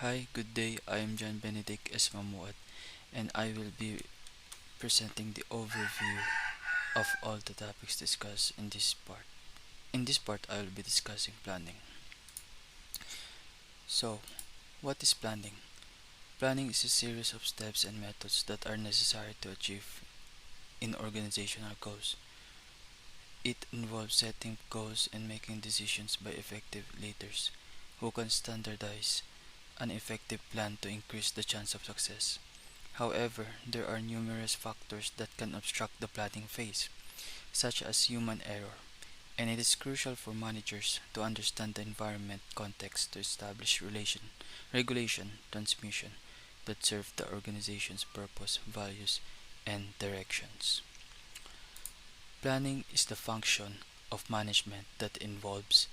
Hi, good day. I am John Benedict S. Mamuad, and I will be presenting the overview of all the topics discussed in this part. In this part, I will be discussing planning. So, what is planning? Planning is a series of steps and methods that are necessary to achieve in organizational goals. It involves setting goals and making decisions by effective leaders who can standardize an effective plan to increase the chance of success. However, there are numerous factors that can obstruct the planning phase, such as human error, and it is crucial for managers to understand the environment context to establish regulation, transmission that serve the organization's purpose, values, and directions. Planning is the function of management that involves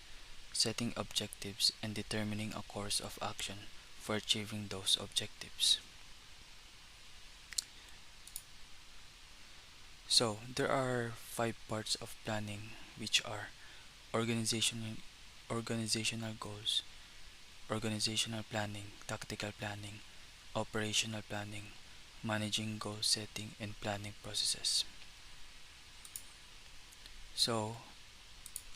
setting objectives and determining a course of action for achieving those objectives. So, there are five parts of planning, which are organizational, organizational goals, organizational planning, tactical planning, operational planning, managing goal setting, and planning processes. So,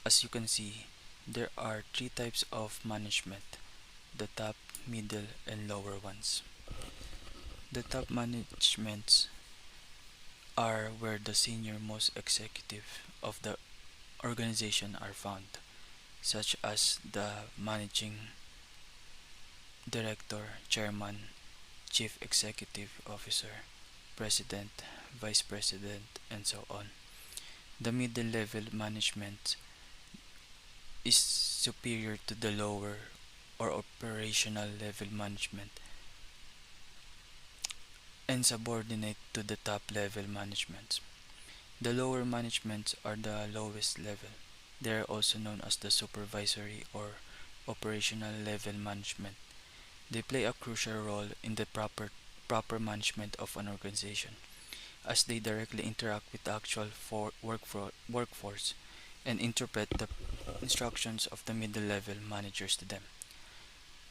as you can see, there are three types of management: the top, middle, and lower ones. The top managements are where the senior most executive of the organization are found, such as the managing director, chairman, chief executive officer, president, vice president, and so on. The middle level management is superior to the lower or operational level management and subordinate to the top level management. The lower managements are the lowest level. They are also known as the supervisory or operational level management. They play a crucial role in the proper management of an organization, as they directly interact with the actual workforce and interpret the instructions of the middle level managers to them.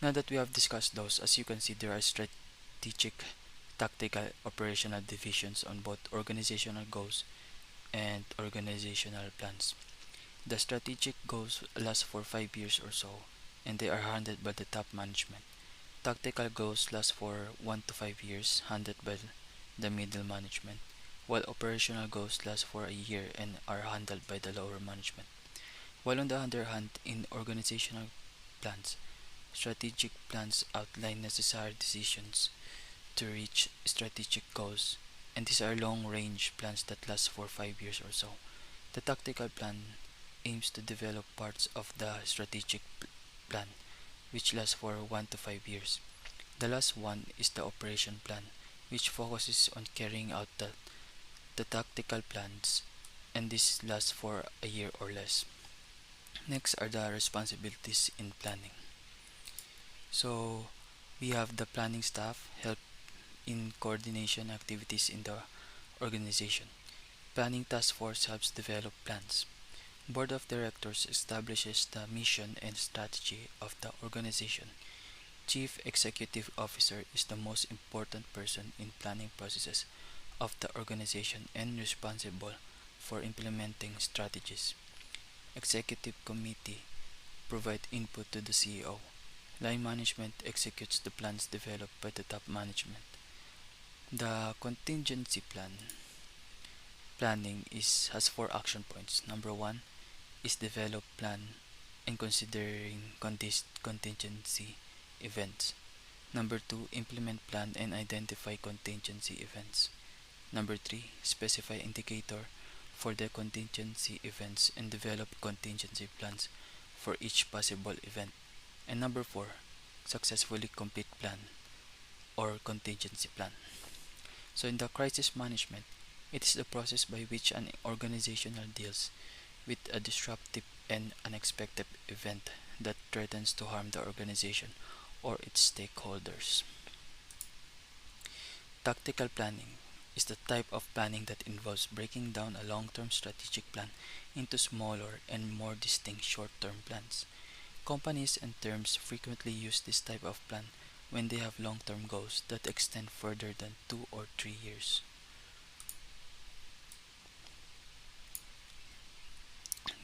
Now that we have discussed those, as you can see, there are strategic, tactical, operational divisions on both organizational goals and organizational plans. The strategic goals last for 5 years or so, and they are handled by the top management. Tactical goals last for 1 to 5 years, handled by the middle management, while operational goals last for a year and are handled by the lower management. While on the other hand, in organizational plans, strategic plans outline necessary decisions to reach strategic goals, and these are long range plans that last for 5 years or so. The tactical plan aims to develop parts of the strategic plan, which lasts for 1 to 5 years. The last one is the operation plan, which focuses on carrying out the tactical plans, and this lasts for a year or less. Next are the responsibilities in planning. So, we have the planning staff help in coordination activities in the organization. Planning task force helps develop plans. Board of Directors establishes the mission and strategy of the organization. Chief Executive Officer is the most important person in planning processes of the organization and responsible for implementing strategies. Executive Committee provide input to the CEO. Line management executes the plans developed by the top management. The contingency planning has four action points. Number one is develop plan and considering contingency events. Number two, implement plan and identify contingency events. Number three, specify indicator for the contingency events and develop contingency plans for each possible event. And number four, successfully complete plan or contingency plan. So in the crisis management, it is the process by which an organizational deals with a disruptive and unexpected event that threatens to harm the organization or its stakeholders. Tactical planning is the type of planning that involves breaking down a long-term strategic plan into smaller and more distinct short-term plans. Companies and terms frequently use this type of plan when they have long-term goals that extend further than 2 or 3 years.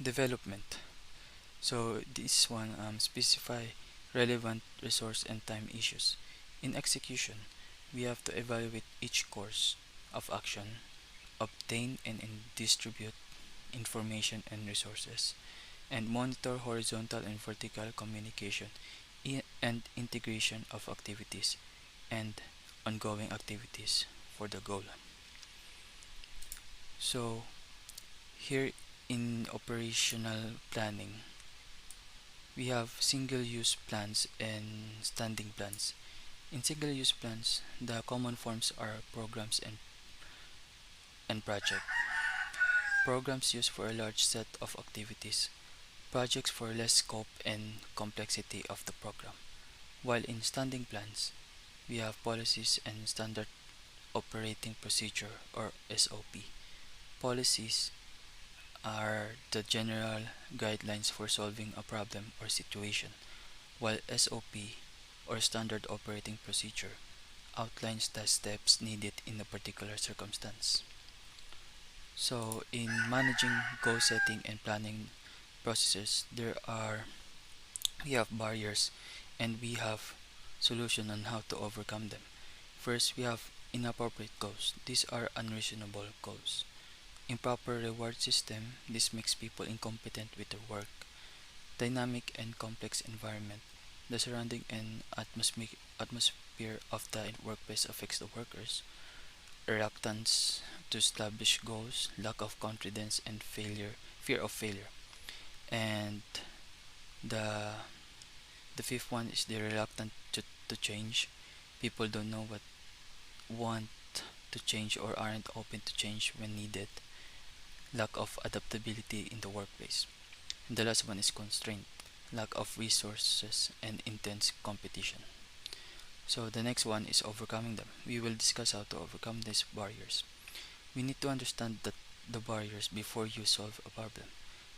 Development. So this one specify relevant resource and time issues. In execution, we have to evaluate each course of action, obtain and distribute information and resources, and monitor horizontal and vertical communication and integration of activities and ongoing activities for the goal. So here in operational planning, we have single-use plans and standing plans. In single-use plans, the common forms are programs and project. Programs used for a large set of activities, projects for less scope and complexity of the program. While in standing plans, we have policies and standard operating procedure or SOP. Policies are the general guidelines for solving a problem or situation, while SOP or standard operating procedure outlines the steps needed in a particular circumstance. So, in managing goal setting and planning processes, we have barriers and we have solution on how to overcome them. First, we have inappropriate goals. These are unreasonable goals. Improper reward system. This makes people incompetent with their work. Dynamic and complex environment. The surrounding and atmosphere of the workplace affects the workers. Reluctance to establish goals, lack of confidence and fear of failure. And the the fifth one is the reluctant to change. People don't know what want to change or aren't open to change when needed. Lack of adaptability in the workplace. And the last one is constraint, lack of resources and intense competition. So the next one is overcoming them. We will discuss how to overcome these barriers. We need to understand that the barriers before you solve a problem.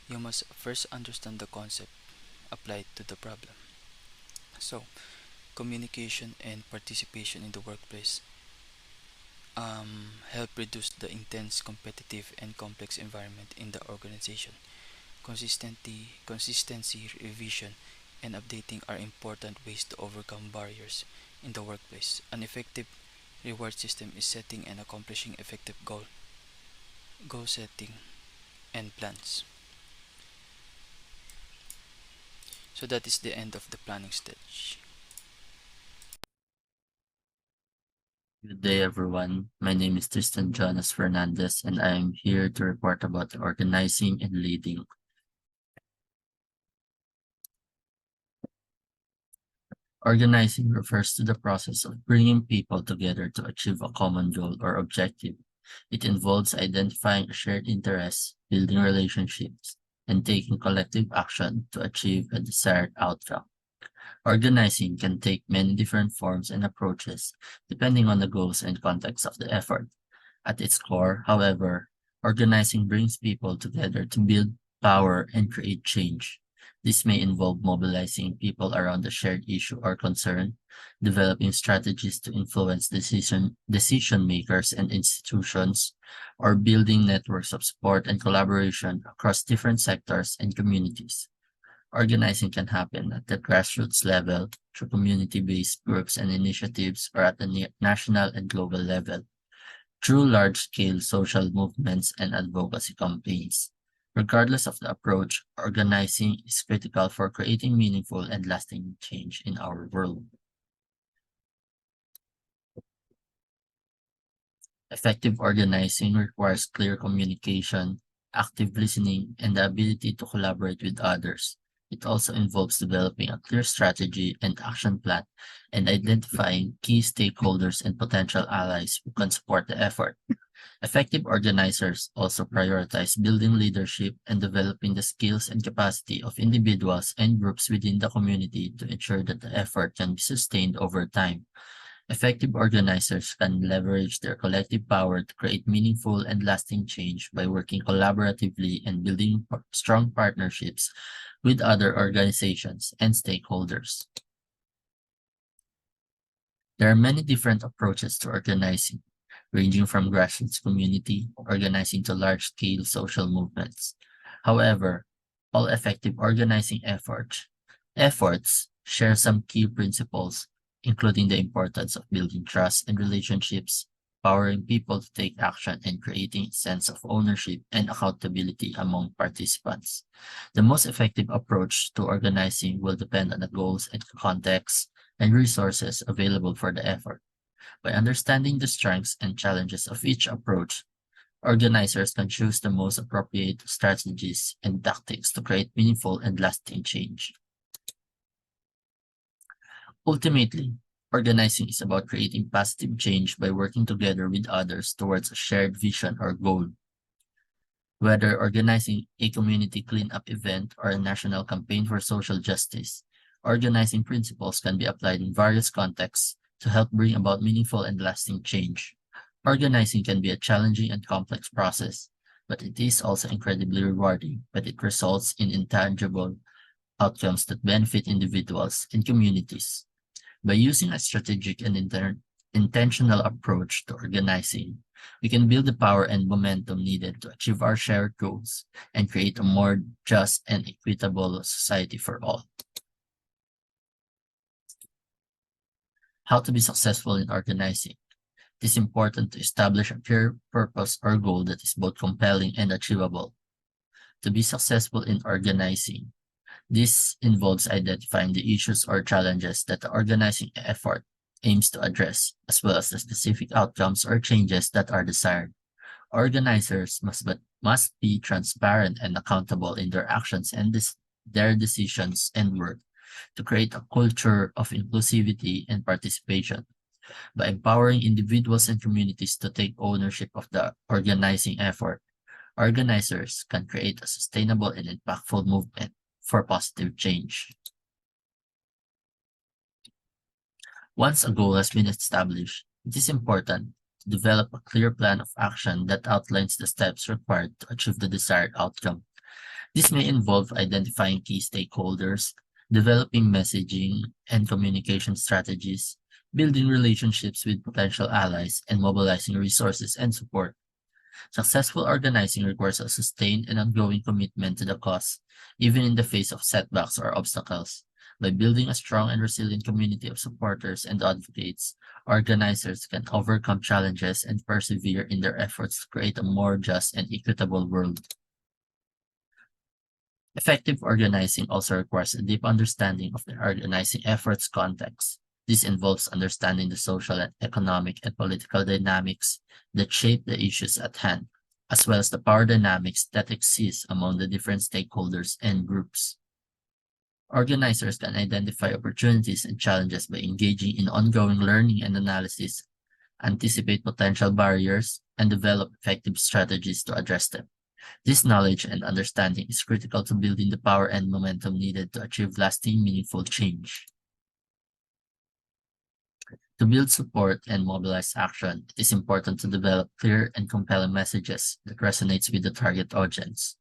You must first understand the concept applied to the problem. So, communication and participation in the workplace help reduce the intense, competitive, and complex environment in the organization. Consistency, revision, and updating are important ways to overcome barriers in the workplace. An effective reward system is setting and accomplishing effective goal setting, and plans. So that is the end of the planning stage. Good day, everyone. My name is Tristan Jonas Fernandez, and I am here to report about organizing and leading. Organizing refers to the process of bringing people together to achieve a common goal or objective. It involves identifying a shared interest, building relationships, and taking collective action to achieve a desired outcome. Organizing can take many different forms and approaches, depending on the goals and context of the effort. At its core, however, organizing brings people together to build power and create change. This may involve mobilizing people around a shared issue or concern, developing strategies to influence decision makers and institutions, or building networks of support and collaboration across different sectors and communities. Organizing can happen at the grassroots level through community-based groups and initiatives or at the national and global level through large-scale social movements and advocacy campaigns. Regardless of the approach, organizing is critical for creating meaningful and lasting change in our world. Effective organizing requires clear communication, active listening, and the ability to collaborate with others. It also involves developing a clear strategy and action plan and identifying key stakeholders and potential allies who can support the effort. Effective organizers also prioritize building leadership and developing the skills and capacity of individuals and groups within the community to ensure that the effort can be sustained over time. Effective organizers can leverage their collective power to create meaningful and lasting change by working collaboratively and building strong partnerships with other organizations and stakeholders. There are many different approaches to organizing, ranging from grassroots community organizing to large-scale social movements. However, all effective organizing efforts share some key principles, including the importance of building trust and relationships, empowering people to take action, and creating a sense of ownership and accountability among participants. The most effective approach to organizing will depend on the goals and context and resources available for the effort. By understanding the strengths and challenges of each approach, organizers can choose the most appropriate strategies and tactics to create meaningful and lasting change. Ultimately, organizing is about creating positive change by working together with others towards a shared vision or goal. Whether organizing a community cleanup event or a national campaign for social justice, organizing principles can be applied in various contexts to help bring about meaningful and lasting change. Organizing can be a challenging and complex process, but it is also incredibly rewarding, but it results in intangible outcomes that benefit individuals and communities. By using a strategic and intentional approach to organizing, we can build the power and momentum needed to achieve our shared goals and create a more just and equitable society for all. How to be successful in organizing. It is important to establish a clear purpose or goal that is both compelling and achievable. To be successful in organizing, this involves identifying the issues or challenges that the organizing effort aims to address, as well as the specific outcomes or changes that are desired. Organizers must be transparent and accountable in their actions and their decisions and work to create a culture of inclusivity and participation. By empowering individuals and communities to take ownership of the organizing effort, organizers can create a sustainable and impactful movement for positive change. Once a goal has been established, it is important to develop a clear plan of action that outlines the steps required to achieve the desired outcome. This may involve identifying key stakeholders, developing messaging and communication strategies, building relationships with potential allies, and mobilizing resources and support. Successful organizing requires a sustained and ongoing commitment to the cause, even in the face of setbacks or obstacles. By building a strong and resilient community of supporters and advocates, organizers can overcome challenges and persevere in their efforts to create a more just and equitable world. Effective organizing also requires a deep understanding of the organizing effort's context. This involves understanding the social and economic and political dynamics that shape the issues at hand, as well as the power dynamics that exist among the different stakeholders and groups. Organizers can identify opportunities and challenges by engaging in ongoing learning and analysis, anticipate potential barriers, and develop effective strategies to address them. This knowledge and understanding is critical to building the power and momentum needed to achieve lasting, meaningful change. To build support and mobilize action, it is important to develop clear and compelling messages that resonates with the target audience.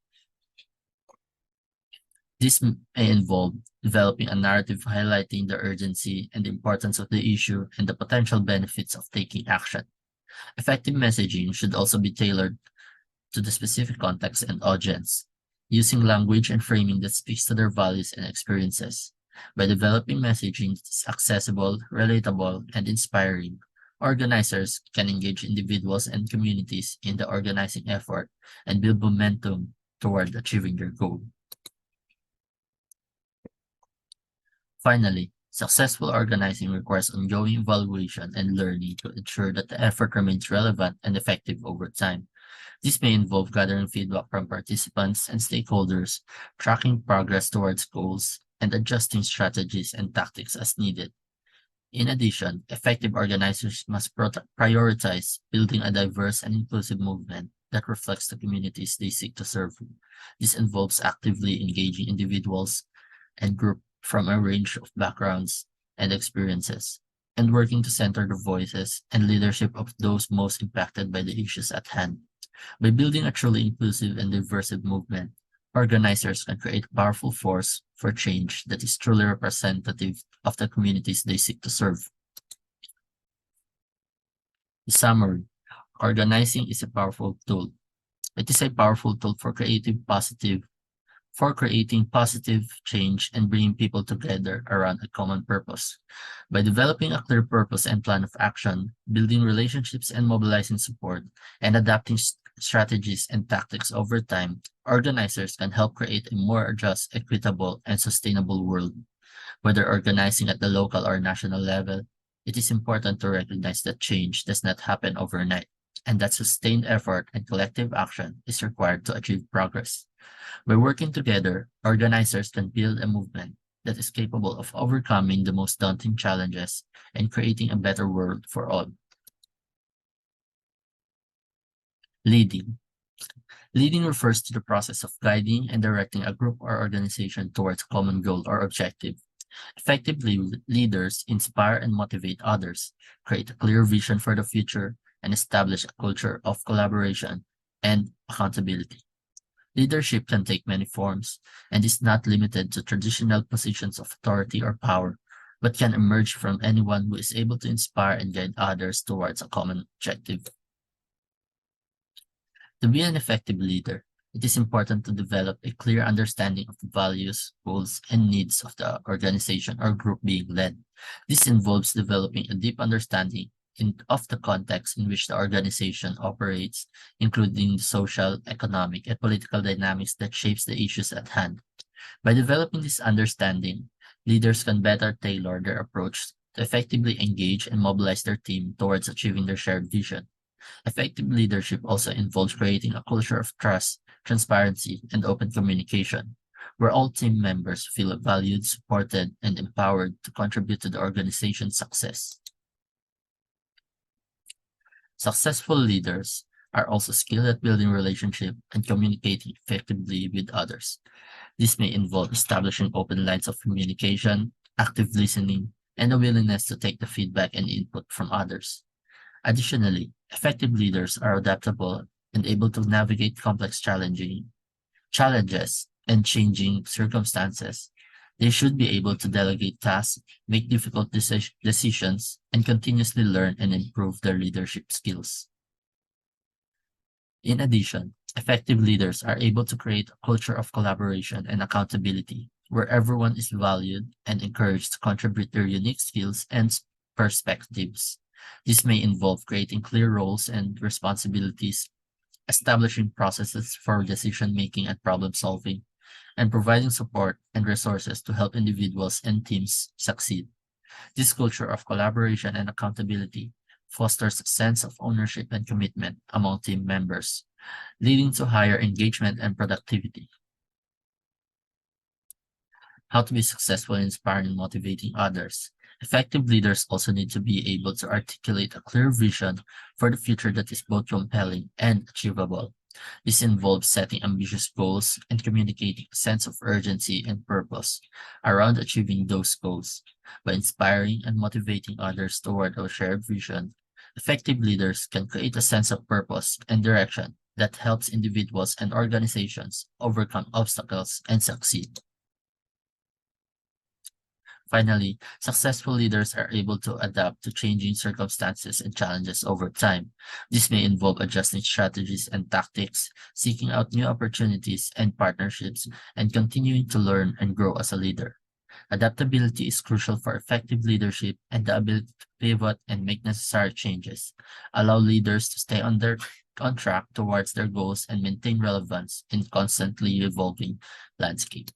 This may involve developing a narrative highlighting the urgency and the importance of the issue and the potential benefits of taking action. Effective messaging should also be tailored to the specific context and audience, using language and framing that speaks to their values and experiences. By developing messaging that is accessible, relatable, and inspiring, organizers can engage individuals and communities in the organizing effort and build momentum toward achieving their goal. Finally, successful organizing requires ongoing evaluation and learning to ensure that the effort remains relevant and effective over time. This may involve gathering feedback from participants and stakeholders, tracking progress towards goals, and adjusting strategies and tactics as needed. In addition, effective organizers must prioritize building a diverse and inclusive movement that reflects the communities they seek to serve. This involves actively engaging individuals and groups from a range of backgrounds and experiences, and working to center the voices and leadership of those most impacted by the issues at hand. By building a truly inclusive and diverse movement, organizers can create a powerful force for change that is truly representative of the communities they seek to serve. In summary, organizing is a powerful tool. It is a powerful tool for creating positive change and bringing people together around a common purpose. By developing a clear purpose and plan of action, building relationships and mobilizing support, and adapting strategies and tactics over time, organizers can help create a more just, equitable, and sustainable world. Whether organizing at the local or national level, it is important to recognize that change does not happen overnight, and that sustained effort and collective action is required to achieve progress. By working together, organizers can build a movement that is capable of overcoming the most daunting challenges and creating a better world for all. Leading. Leading refers to the process of guiding and directing a group or organization towards a common goal or objective. Effectively, leaders inspire and motivate others, create a clear vision for the future, and establish a culture of collaboration and accountability. Leadership can take many forms and is not limited to traditional positions of authority or power, but can emerge from anyone who is able to inspire and guide others towards a common objective. To be an effective leader, it is important to develop a clear understanding of the values, goals, and needs of the organization or group being led. This involves developing a deep understanding of the context in which the organization operates, including the social, economic, and political dynamics that shapes the issues at hand. By developing this understanding, leaders can better tailor their approach to effectively engage and mobilize their team towards achieving their shared vision. Effective leadership also involves creating a culture of trust, transparency, and open communication, where all team members feel valued, supported, and empowered to contribute to the organization's success. Successful leaders are also skilled at building relationships and communicating effectively with others. This may involve establishing open lines of communication, active listening, and a willingness to take the feedback and input from others. Additionally, effective leaders are adaptable and able to navigate complex challenges and changing circumstances. They should be able to delegate tasks, make difficult decisions, and continuously learn and improve their leadership skills. In addition, effective leaders are able to create a culture of collaboration and accountability where everyone is valued and encouraged to contribute their unique skills and perspectives. This may involve creating clear roles and responsibilities, establishing processes for decision making and problem solving, and providing support and resources to help individuals and teams succeed. This culture of collaboration and accountability fosters a sense of ownership and commitment among team members, leading to higher engagement and productivity. How to be successful in inspiring and motivating others. Effective leaders also need to be able to articulate a clear vision for the future that is both compelling and achievable. This involves setting ambitious goals and communicating a sense of urgency and purpose around achieving those goals. By inspiring and motivating others toward a shared vision, effective leaders can create a sense of purpose and direction that helps individuals and organizations overcome obstacles and succeed. Finally, successful leaders are able to adapt to changing circumstances and challenges over time. This may involve adjusting strategies and tactics, seeking out new opportunities and partnerships, and continuing to learn and grow as a leader. Adaptability is crucial for effective leadership, and the ability to pivot and make necessary changes allow leaders to stay on track towards their goals and maintain relevance in constantly evolving landscape.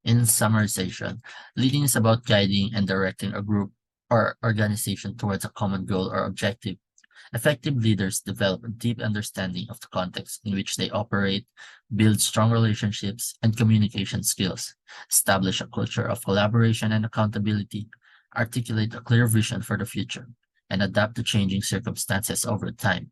In summarization, leading is about guiding and directing a group or organization towards a common goal or objective. Effective leaders develop a deep understanding of the context in which they operate, build strong relationships and communication skills, establish a culture of collaboration and accountability, articulate a clear vision for the future, and adapt to changing circumstances over time.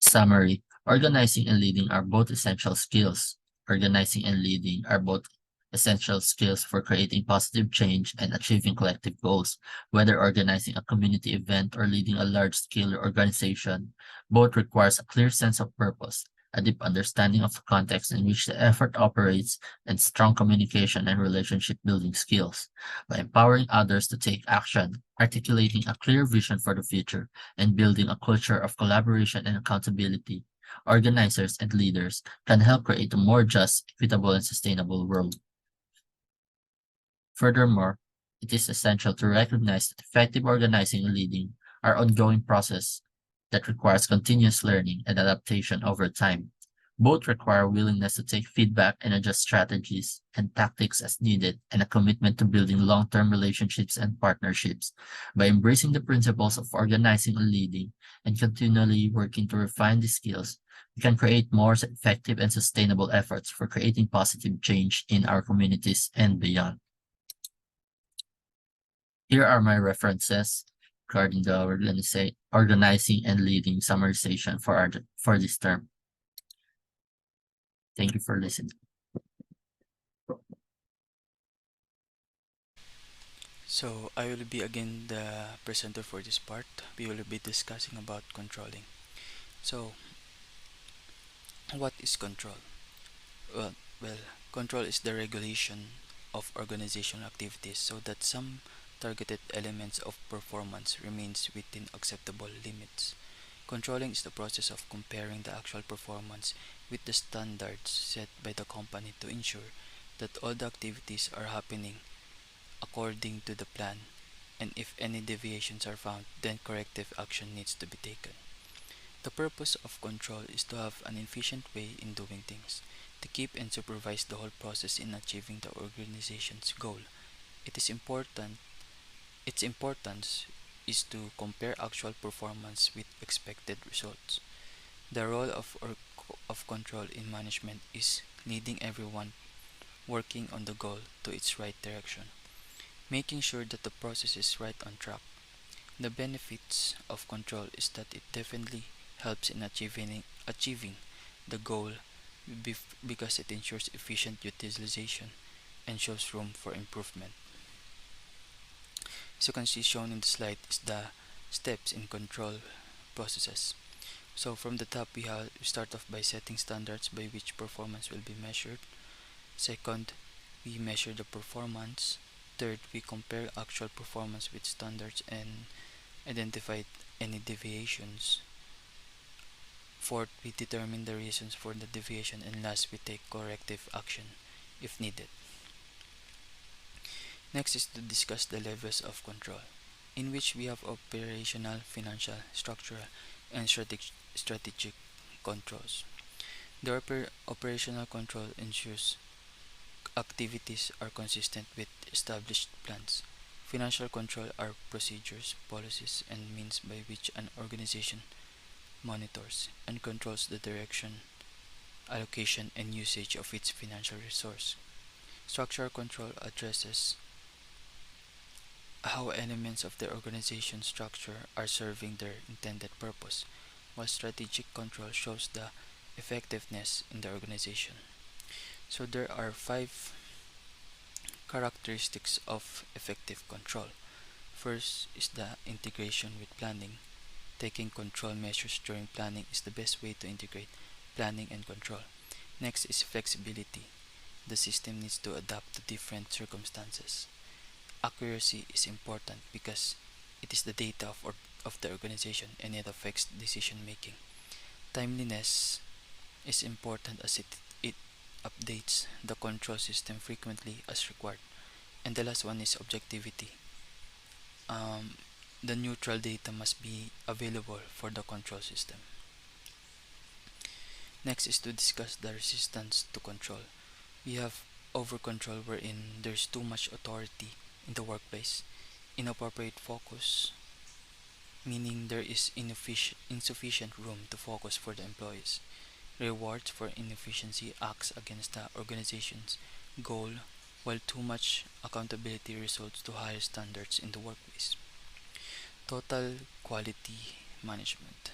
Summary: organizing and leading are both essential skills. Organizing and leading are both essential skills for creating positive change and achieving collective goals. Whether organizing a community event or leading a large-scale organization, both requires a clear sense of purpose, a deep understanding of the context in which the effort operates, and strong communication and relationship building skills. By empowering others to take action, articulating a clear vision for the future, and building a culture of collaboration and accountability, organizers and leaders can help create a more just, equitable, and sustainable world. Furthermore, it is essential to recognize that effective organizing and leading are ongoing process that requires continuous learning and adaptation over time. Both require willingness to take feedback and adjust strategies and tactics as needed, and a commitment to building long-term relationships and partnerships. By embracing the principles of organizing and leading and continually working to refine these skills, we can create more effective and sustainable efforts for creating positive change in our communities and beyond. Here are my references regarding the organizing and leading summarization for this term. Thank you for listening. So I will be again the presenter for this part. We will be discussing about controlling. So what is control? Well, well, control is the regulation of organizational activities so that some targeted elements of performance remains within acceptable limits. Controlling is the process of comparing the actual performance with the standards set by the company to ensure that all the activities are happening according to the plan, and if any deviations are found, then corrective action needs to be taken. The purpose of control is to have an efficient way in doing things, to keep and supervise the whole process in achieving the organization's goal. It is important Its importance is to compare actual performance with expected results. The role of control in management is leading everyone working on the goal to its right direction, making sure that the process is right on track. The benefits of control is that it definitely helps in achieving the goal because it ensures efficient utilization and shows room for improvement. As you can see shown in the slide is the steps in control processes. So from the top we start off by setting standards by which performance will be measured. Second, we measure the performance. Third, we compare actual performance with standards and identify any deviations. Fourth, we determine the reasons for the deviation, and last, we take corrective action if needed. Next is to discuss the levels of control, in which we have operational, financial, structural, and strategic controls. The operational control ensures activities are consistent with established plans. Financial control are procedures, policies, and means by which an organization monitors and controls the direction, allocation, and usage of its financial resource. Structural control addresses how elements of the organization structure are serving their intended purpose, while strategic control shows the effectiveness in the organization. So there are five characteristics of effective control. First is the integration with planning. Taking control measures during planning is the best way to integrate planning and control. Next is flexibility. The system needs to adapt to different circumstances. Accuracy is important because it is the data of the organization and it affects decision making. Timeliness is important as it updates the control system frequently as required. And the last one is objectivity. Um, the neutral data must be available for the control system. Next is to discuss the resistance to control. We have over control wherein there's too much authority in the workplace, inappropriate focus, meaning there is insufficient room to focus for the employees. Rewards for inefficiency acts against the organization's goal, while too much accountability results to higher standards in the workplace. Total quality management.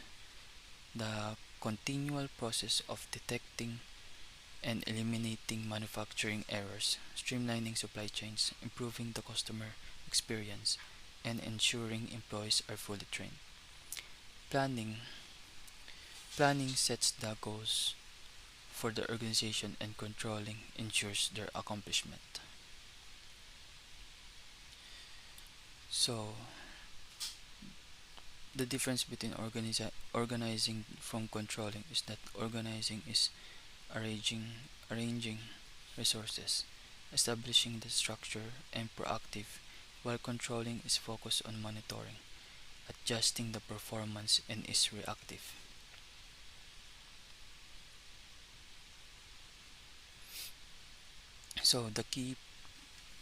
The continual process of detecting and eliminating manufacturing errors, streamlining supply chains, improving the customer experience, and ensuring employees are fully trained. Planning. Planning sets the goals for the organization, and controlling ensures their accomplishment. So, the difference between organizing from controlling is that organizing is arranging resources, establishing the structure, and proactive, while controlling is focused on monitoring, adjusting the performance, and is reactive. So the key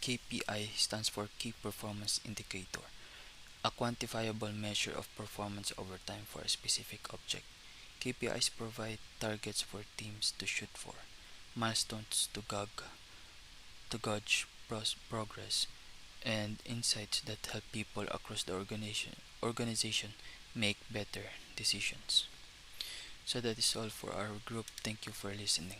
KPI stands for Key Performance Indicator, a quantifiable measure of performance over time for a specific object. KPIs provide targets for teams to shoot for, milestones to gauge progress, and insights that help people across the organization make better decisions. So that is all for our group. Thank you for listening.